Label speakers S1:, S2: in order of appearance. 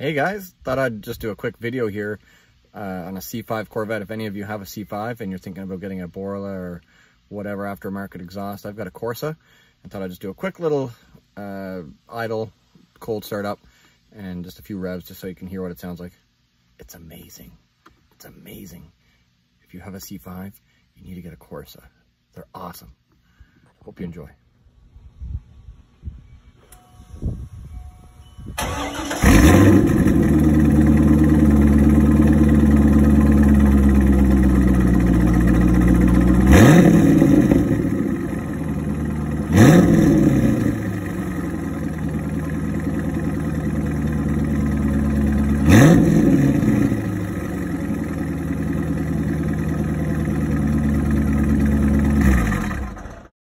S1: Hey guys, thought I'd just do a quick video here on a C5 Corvette. If any of you have a C5 and you're thinking about getting a Borla or whatever aftermarket exhaust, I've got a Corsa and thought I'd just do a quick little idle cold start up and just a few revs just so you can hear what it sounds like. It's amazing. It's amazing. If you have a C5, you need to get a Corsa. They're awesome. Hope you enjoy.